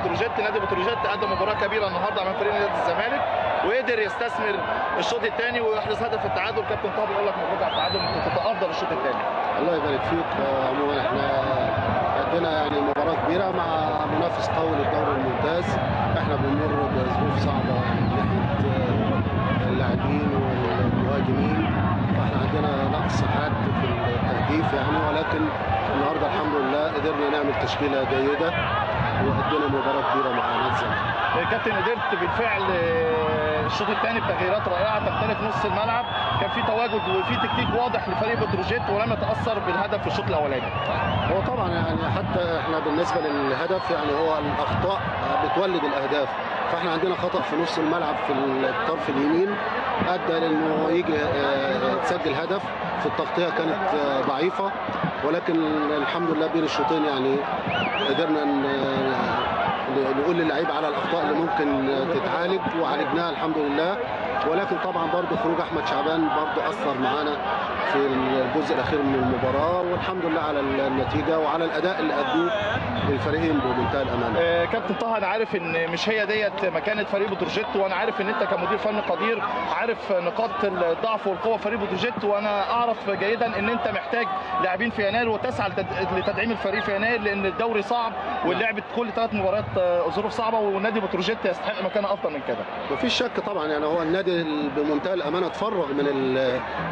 نادي بتروجيت قدم مباراه كبيره النهارده امام فريق نادي الزمالك وقدر يستثمر الشوط الثاني ويحرز هدف التعادل. كابتن طه بيقول لك مبروك على التعادل، انت تتقدر الشوط الثاني. الله يبارك فيك. عموما احنا عندنا يعني مباراه كبيره مع منافس قوي للدوري الممتاز. احنا بنمر بظروف صعبه من ناحيه اللاعبين والمهاجمين، فاحنا عندنا نقص حاد في التهديف يعني، ولكن النهارده الحمد لله قدرنا نعمل تشكيله جيده وقدمنا مباراه كبيره مع نادي الزمالك. كابتن قدرت بالفعل الشوط الثاني بتغييرات رائعه تختلف نص الملعب، كان في تواجد وفي تكتيك واضح لفريق بتروجيت ولم يتاثر بالهدف في الشوط الاولاني. هو طبعا يعني حتى احنا بالنسبه للهدف يعني هو الاخطاء بتولد الاهداف، فاحنا عندنا خطا في نص الملعب في الطرف اليمين ادى لانه يجي تسجل هدف. في التغطيه كانت ضعيفه، ولكن الحمد لله بين الشوطين يعني قدرنا نقول للعيب على الاخطاء اللي ممكن تتعالج وعالجناها الحمد لله. ولكن طبعا برضه خروج احمد شعبان برضه اثر معانا في الجزء الاخير من المباراه، والحمد لله على النتيجه وعلى الاداء اللي ادوه الفريقين بمنتهى الامانه. كابتن طه انا عارف ان مش هي ديت مكانه فريق بتروجيت، وانا عارف ان انت كمدير فني قدير عارف نقاط الضعف والقوه في فريق بتروجيت، وانا اعرف جيدا ان انت محتاج لاعبين في يناير وتسعى لتدعيم الفريق في يناير، لان الدوري صعب واللعب كل 3 مباريات ظروف صعبه، ونادي بتروجيت يستحق مكانه افضل من كده. مفيش شك طبعا، يعني هو النادي بمنتهى الامانه اتفرغ من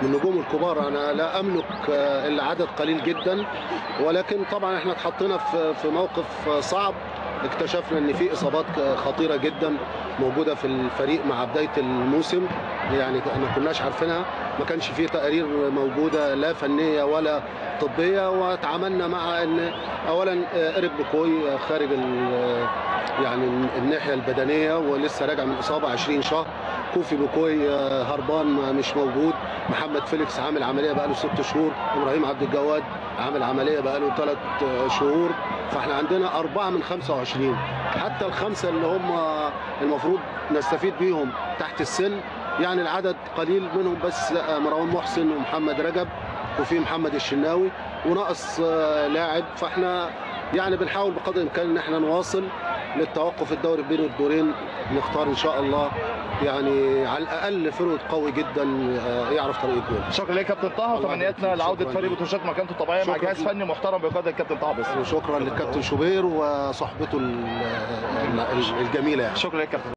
النجوم الكبار. انا لا املك الا عدد قليل جدا، ولكن طبعا احنا اتحطينا في موقف صعب. اكتشفنا ان في اصابات خطيره جدا موجوده في الفريق مع بدايه الموسم، يعني ما كناش عارفينها، ما كانش فيه تقارير موجوده لا فنيه ولا طبيه. وتعاملنا مع ان اولا إيريك بوكوي خارج يعني الناحيه البدنيه ولسه راجع من اصابه 20 شهر. كوفي بوكوي هربان مش موجود. محمد فيليكس عامل عمليه بقاله 6 شهور. ابراهيم عبد الجواد عامل عمليه بقاله 3 شهور. فاحنا عندنا 4 من 25، حتى ال5 اللي هم المفروض نستفيد بيهم تحت السن يعني العدد قليل منهم، بس مروان محسن ومحمد رجب وفي محمد الشناوي وناقص لاعب. فاحنا يعني بنحاول بقدر الامكان ان احنا نواصل للتوقف الدوري بين الدورين، نختار ان شاء الله يعني على الاقل فرود قوي جدا يعرف طريق الجول. شكرا لك كابتن طه، وتمنياتنا لعوده فريق بتروجيت مكانته الطبيعيه مع جهاز فني محترم بقياده الكابتن طه بس. وشكرا للكابتن شوبير وصحبته الجميله يعني. شكرا لك كابتن.